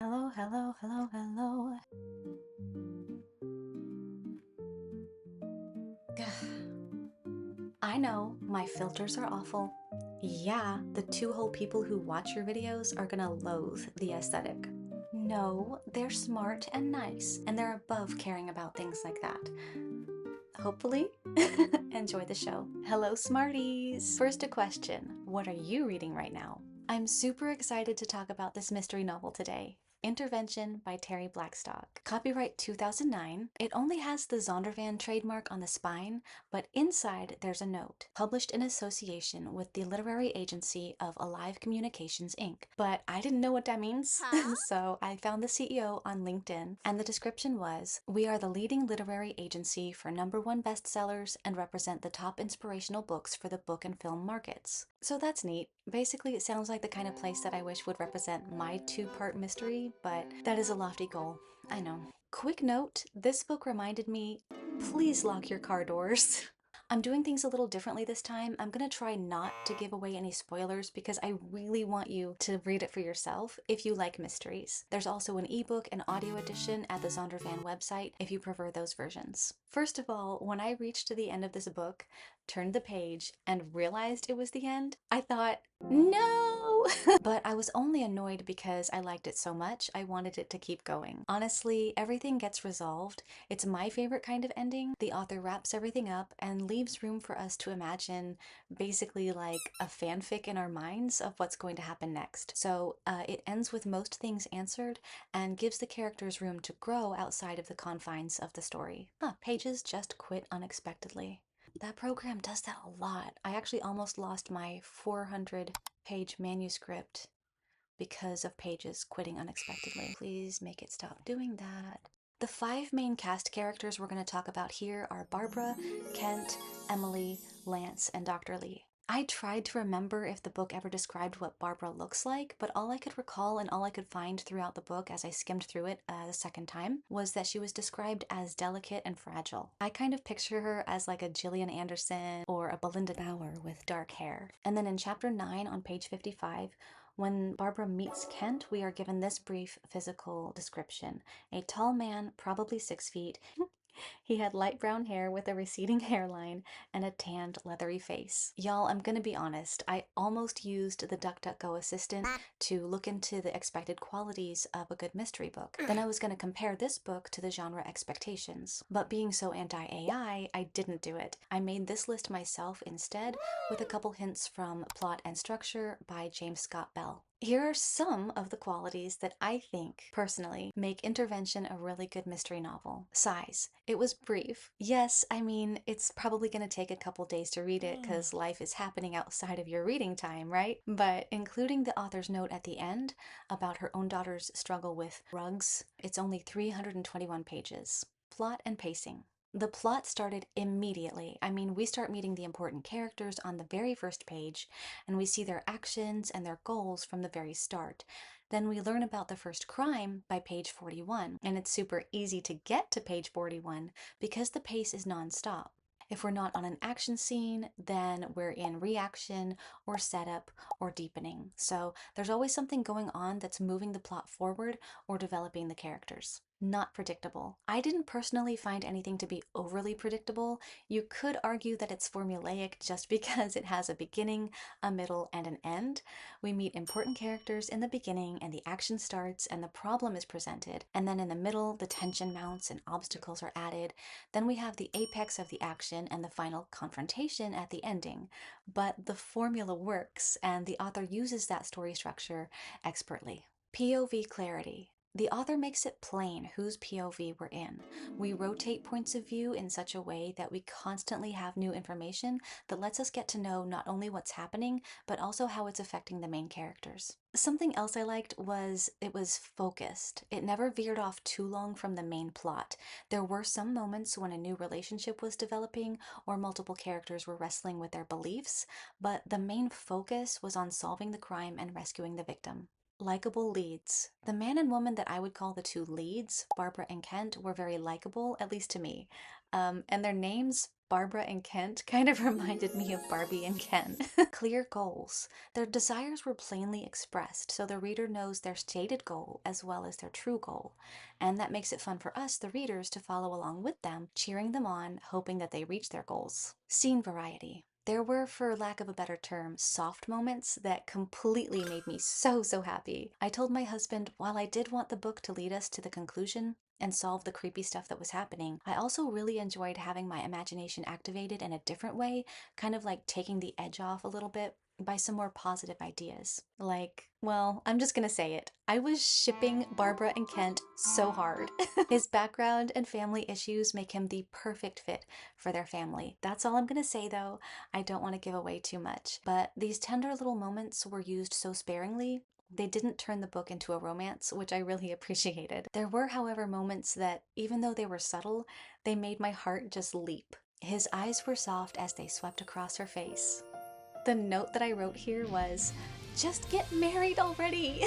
Hello, hello, hello, hello. I know, my filters are awful. Yeah, the two whole people who watch your videos are gonna loathe the aesthetic. No, they're smart and nice, and they're above caring about things like that. Hopefully. Enjoy the show. Hello, Smarties! First, a question. What are you reading right now? I'm super excited to talk about this mystery novel today. Intervention by Terri Blackstock. Copyright 2009. It only has the Zondervan trademark on the spine, but inside there's a note, published in association with the literary agency of Alive Communications, Inc. But I didn't know what that means, so I found the CEO on LinkedIn, and the description was, "We are the leading literary agency for #1 bestsellers and represent the top inspirational books for the book and film markets." So that's neat. Basically, it sounds like the kind of place that I wish would represent my two-part mystery, but that is a lofty goal. I know. Quick note, this book reminded me, please lock your car doors. I'm doing things a little differently this time. I'm gonna try not to give away any spoilers because I really want you to read it for yourself if you like mysteries. There's also an ebook and audio edition at the Zondervan website if you prefer those versions. First of all, when I reached the end of this book, turned the page, and realized it was the end, I thought, no! But I was only annoyed because I liked it so much, I wanted it to keep going. Honestly, everything gets resolved. It's my favorite kind of ending. The author wraps everything up and leaves room for us to imagine basically like a fanfic in our minds of what's going to happen next. So it ends with most things answered and gives the characters room to grow outside of the confines of the story. Pages just quit unexpectedly. That program does that a lot. I actually almost lost my 400-page manuscript because of pages quitting unexpectedly. Please make it stop doing that. The 5 main cast characters we're going to talk about here are Barbara, Kent, Emily, Lance, and Dr. Lee. I tried to remember if the book ever described what Barbara looks like, but all I could recall and all I could find throughout the book as I skimmed through it the second time was that she was described as delicate and fragile. I kind of picture her as like a Gillian Anderson or a Belinda Bauer with dark hair. And then in chapter 9 on page 55, when Barbara meets Kent, we are given this brief physical description. A tall man, probably 6 feet. He had light brown hair with a receding hairline and a tanned, leathery face. Y'all, I'm gonna be honest, I almost used the DuckDuckGo assistant to look into the expected qualities of a good mystery book. Then I was gonna compare this book to the genre expectations. But being so anti-AI, I didn't do it. I made this list myself instead, with a couple hints from Plot and Structure by James Scott Bell. Here are some of the qualities that I think, personally, make Intervention a really good mystery novel. Size. It was brief. Yes, I mean, it's probably going to take a couple days to read it because life is happening outside of your reading time, right? But including the author's note at the end about her own daughter's struggle with drugs, it's only 321 pages. Plot and pacing. The plot started immediately. I mean, we start meeting the important characters on the very first page, and we see their actions and their goals from the very start. Then we learn about the first crime by page 41, and it's super easy to get to page 41 because the pace is nonstop. If we're not on an action scene, then we're in reaction or setup or deepening. So there's always something going on that's moving the plot forward or developing the characters. Not predictable. I didn't personally find anything to be overly predictable. You could argue that it's formulaic just because it has a beginning, a middle, and an end. We meet important characters in the beginning and the action starts and the problem is presented. And then in the middle, the tension mounts and obstacles are added. Then we have the apex of the action and the final confrontation at the ending. But the formula works, and the author uses that story structure expertly. POV Clarity. The author makes it plain whose POV we're in. We rotate points of view in such a way that we constantly have new information that lets us get to know not only what's happening, but also how it's affecting the main characters. Something else I liked was it was focused. It never veered off too long from the main plot. There were some moments when a new relationship was developing or multiple characters were wrestling with their beliefs, but the main focus was on solving the crime and rescuing the victim. Likable leads. The man and woman that I would call the two leads, Barbara and Kent, were very likable, at least to me. And their names, Barbara and Kent, kind of reminded me of Barbie and Ken. Clear goals. Their desires were plainly expressed, so the reader knows their stated goal as well as their true goal. And that makes it fun for us, the readers, to follow along with them, cheering them on, hoping that they reach their goals. Scene variety. There were, for lack of a better term, soft moments that completely made me so happy. I told my husband, while I did want the book to lead us to the conclusion and solve the creepy stuff that was happening, I also really enjoyed having my imagination activated in a different way, kind of like taking the edge off a little bit by some more positive ideas. Like, well, I'm just gonna say it. I was shipping Barbara and Kent so hard. His background and family issues make him the perfect fit for their family. That's all I'm gonna say though. I don't want to give away too much, but these tender little moments were used so sparingly. They didn't turn the book into a romance, which I really appreciated. There were, however, moments that, even though they were subtle, they made my heart just leap. His eyes were soft as they swept across her face. The note that I wrote here was, just get married already!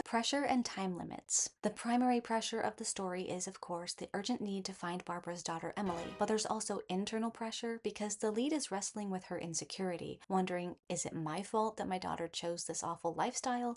Pressure and time limits. The primary pressure of the story is, of course, the urgent need to find Barbara's daughter Emily, but there's also internal pressure because the lead is wrestling with her insecurity, wondering, is it my fault that my daughter chose this awful lifestyle?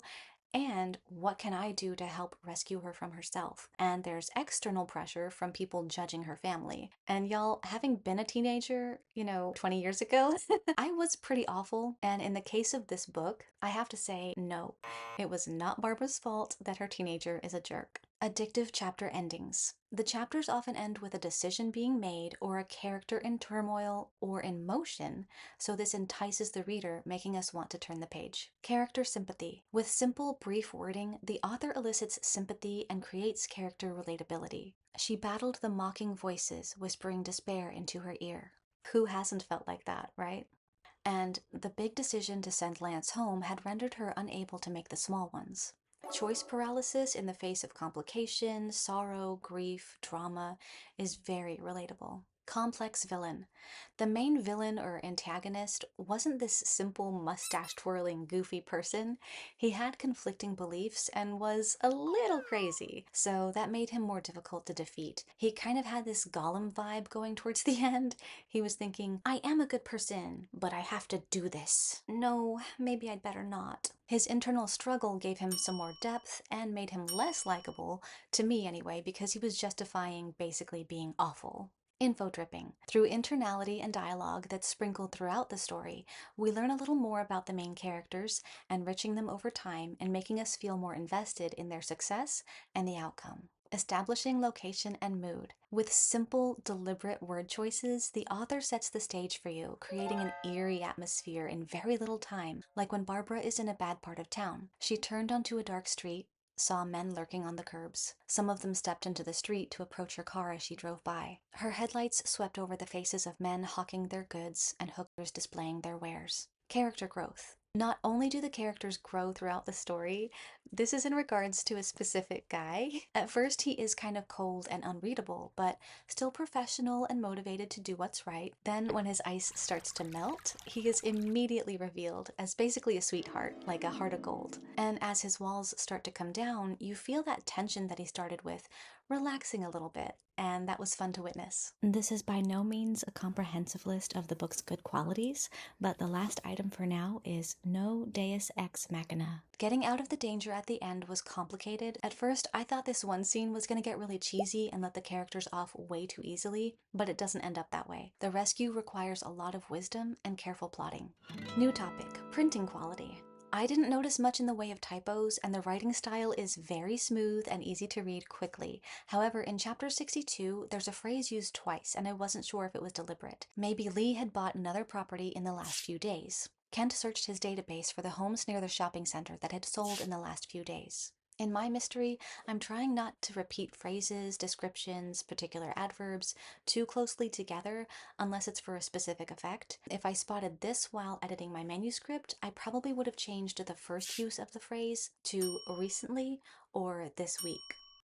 And what can I do to help rescue her from herself? And there's external pressure from people judging her family. And y'all, having been a teenager, 20 years ago, I was pretty awful. And in the case of this book, I have to say, no, it was not Barbara's fault that her teenager is a jerk. Addictive chapter endings. The chapters often end with a decision being made or a character in turmoil or in motion, so this entices the reader, making us want to turn the page. Character sympathy. With simple, brief wording, the author elicits sympathy and creates character relatability. She battled the mocking voices whispering despair into her ear. Who hasn't felt like that, right? And the big decision to send Lance home had rendered her unable to make the small ones. Choice paralysis in the face of complication, sorrow, grief, drama is very relatable. Complex villain. The main villain or antagonist wasn't this simple mustache-twirling goofy person. He had conflicting beliefs and was a little crazy, so that made him more difficult to defeat. He kind of had this Gollum vibe going towards the end. He was thinking, I am a good person, but I have to do this. No, maybe I'd better not. His internal struggle gave him some more depth and made him less likable, to me anyway, because he was justifying basically being awful. Info dripping. Through internality and dialogue that's sprinkled throughout the story, we learn a little more about the main characters, enriching them over time and making us feel more invested in their success and the outcome. Establishing location and mood. With simple, deliberate word choices, the author sets the stage for you, creating an eerie atmosphere in very little time, like when Barbara is in a bad part of town. She turned onto a dark street, saw men lurking on the curbs. Some of them stepped into the street to approach her car as she drove by. Her headlights swept over the faces of men hawking their goods and hookers displaying their wares. Character growth. Not only do the characters grow throughout the story, this is in regards to a specific guy. At first, he is kind of cold and unreadable, but still professional and motivated to do what's right. Then, when his ice starts to melt, he is immediately revealed as basically a sweetheart, like a heart of gold. And as his walls start to come down, you feel that tension that he started with relaxing a little bit, and that was fun to witness. This is by no means a comprehensive list of the book's good qualities, but the last item for now is no Deus ex machina. Getting out of the danger at the end was complicated. At first, I thought this one scene was going to get really cheesy and let the characters off way too easily, but it doesn't end up that way. The rescue requires a lot of wisdom and careful plotting. New topic, printing quality. I didn't notice much in the way of typos, and the writing style is very smooth and easy to read quickly. However, in chapter 62, there's a phrase used twice, and I wasn't sure if it was deliberate. Maybe Lee had bought another property in the last few days. Kent searched his database for the homes near the shopping center that had sold in the last few days. In my mystery, I'm trying not to repeat phrases, descriptions, particular adverbs too closely together unless it's for a specific effect. If I spotted this while editing my manuscript, I probably would have changed the first use of the phrase to recently or this week.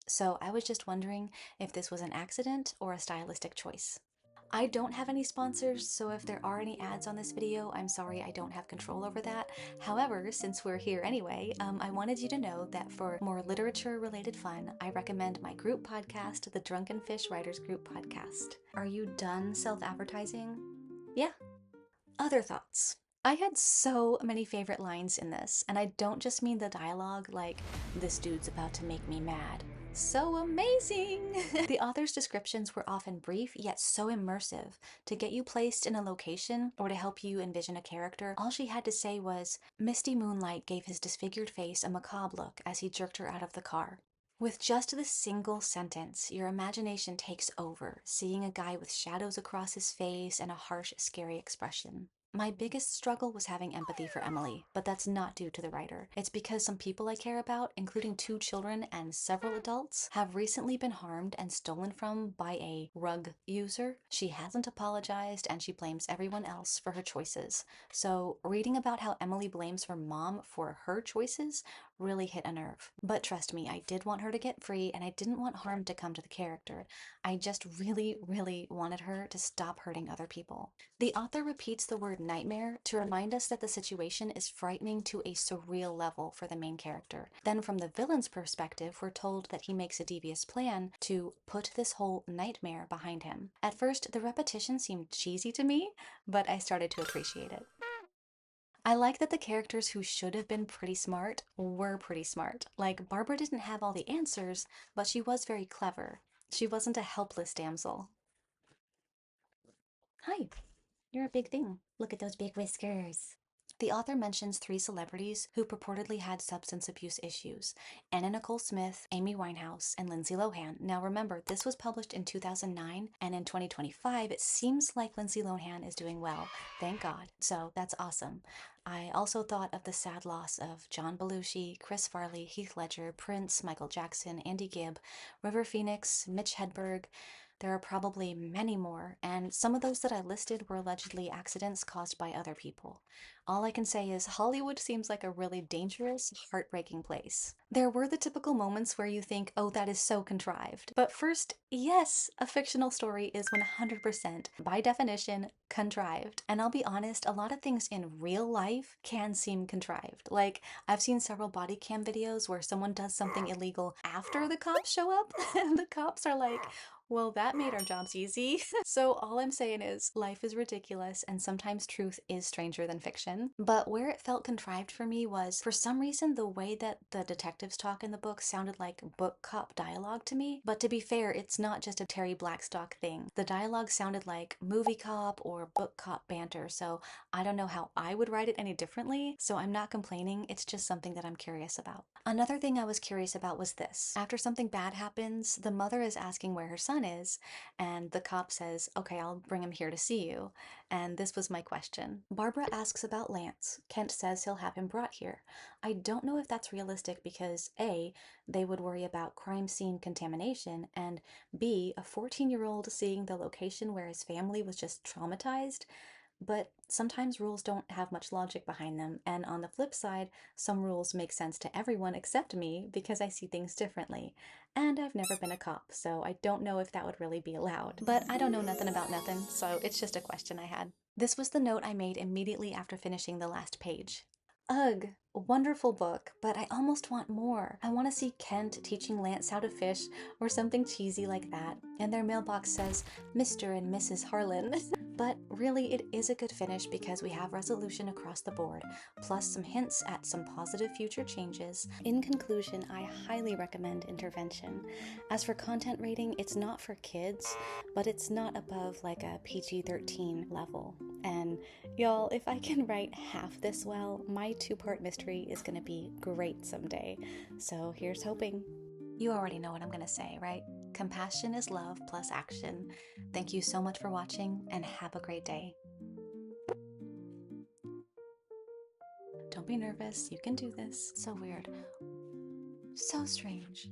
So I was just wondering if this was an accident or a stylistic choice. I don't have any sponsors, so if there are any ads on this video, I'm sorry, I don't have control over that. However, since we're here anyway, I wanted you to know that for more literature-related fun, I recommend my group podcast, the Drunken Writers Group Podcast. Are you done self-advertising? Yeah. Other thoughts. I had so many favorite lines in this, and I don't just mean the dialogue like, "This dude's about to make me mad." So amazing! The author's descriptions were often brief, yet so immersive. To get you placed in a location or to help you envision a character, all she had to say was, "Misty moonlight gave his disfigured face a macabre look as he jerked her out of the car." With just this single sentence, your imagination takes over, seeing a guy with shadows across his face and a harsh, scary expression. My biggest struggle was having empathy for Emily, but that's not due to the writer. It's because some people I care about, including 2 children and several adults, have recently been harmed and stolen from by a rug user. She hasn't apologized and she blames everyone else for her choices. So reading about how Emily blames her mom for her choices really hit a nerve. But trust me, I did want her to get free and I didn't want harm to come to the character. I just really wanted her to stop hurting other people. The author repeats the word nightmare to remind us that the situation is frightening to a surreal level for the main character. Then from the villain's perspective, we're told that he makes a devious plan to put this whole nightmare behind him. At first, the repetition seemed cheesy to me, but I started to appreciate it. I like that the characters who should have been pretty smart were pretty smart. Like, Barbara didn't have all the answers, but she was very clever. She wasn't a helpless damsel. Hi, you're a big thing. Look at those big whiskers. The author mentions 3 celebrities who purportedly had substance abuse issues: Anna Nicole Smith, Amy Winehouse, and Lindsay Lohan. Now remember, this was published in 2009, and in 2025, it seems like Lindsay Lohan is doing well. Thank God. So that's awesome. I also thought of the sad loss of John Belushi, Chris Farley, Heath Ledger, Prince, Michael Jackson, Andy Gibb, River Phoenix, Mitch Hedberg. There are probably many more, and some of those that I listed were allegedly accidents caused by other people. All I can say is Hollywood seems like a really dangerous, heartbreaking place. There were the typical moments where you think, oh, that is so contrived. But first, yes, a fictional story is 100%, by definition, contrived. And I'll be honest, a lot of things in real life can seem contrived. Like, I've seen several body cam videos where someone does something illegal after the cops show up, and the cops are like, well, that made our jobs easy. So all I'm saying is life is ridiculous and sometimes truth is stranger than fiction. But where it felt contrived for me was, for some reason, the way that the detectives talk in the book sounded like book cop dialogue to me. But to be fair, it's not just a Terri Blackstock thing. The dialogue sounded like movie cop or book cop banter, so I don't know how I would write it any differently, so I'm not complaining, it's just something that I'm curious about. Another thing I was curious about was this. After something bad happens, the mother is asking where her son is, and the cop says, okay, I'll bring him here to see you. And this was my question. Barbara asks about Lance. Kent says he'll have him brought here. I don't know if that's realistic because A, they would worry about crime scene contamination, and B, a 14-year-old seeing the location where his family was just traumatized. But sometimes rules don't have much logic behind them, and on the flip side, some rules make sense to everyone except me because I see things differently. And I've never been a cop, so I don't know if that would really be allowed. But I don't know nothing about nothing, so it's just a question I had. This was the note I made immediately after finishing the last page. Ugh, wonderful book, but I almost want more. I want to see Kent teaching Lance how to fish or something cheesy like that. And their mailbox says, Mr. and Mrs. Harlan. But really, it is a good finish because we have resolution across the board, plus some hints at some positive future changes. In conclusion, I highly recommend Intervention. As for content rating, it's not for kids, but it's not above like a PG-13 level. And y'all, if I can write half this well, my 2-part mystery is gonna be great someday. So here's hoping. You already know what I'm gonna say, right? Compassion is love plus action. Thank you so much for watching and have a great day. Don't be nervous, you can do this. So weird. So strange.